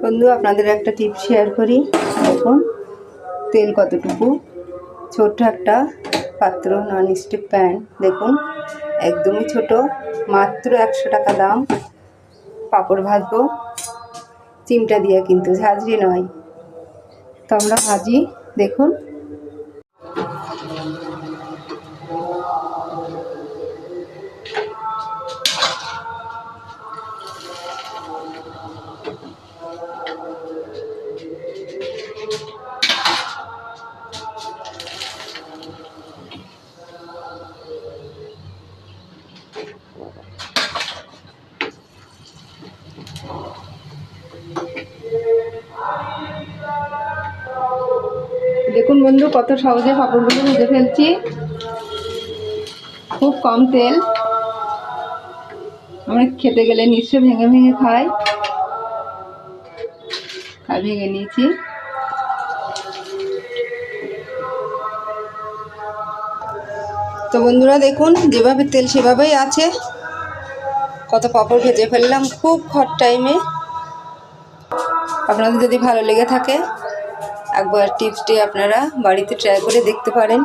বন্ধু আপনাদের একটা টিপ শেয়ার করি। দেখুন তেল কতটুকু, ছোট একটা পাত্র ননস্টিক প্যান, দেখুন একদমই ছোট, মাত্র 100 টাকা দাম। পাঁপড় ভাজবো চিমটা দিয়ে, কিন্তু ঝাঁঝরি নয়, তো আমরা ভাজি। দেখুন দেখুন বন্ধু কত সহজে পাঁপড়গুলো ভেজে ফেলছি, খুব কম তেল। আমরা খেতে গেলে নিশ্চয় ভেঙে ভেঙে খাই, ভেঙে নিয়েছি। তো বন্ধুরা দেখুন যেভাবে তেল সেভাবেই আছে, কত পাঁপড় ভেজে ফেললাম খুব শর্ট টাইমে। আপনাদের যদি ভালো লেগে থাকে একবার টিপসটি আপনারা বাড়িতে ট্রাই করে দেখতে পারেন।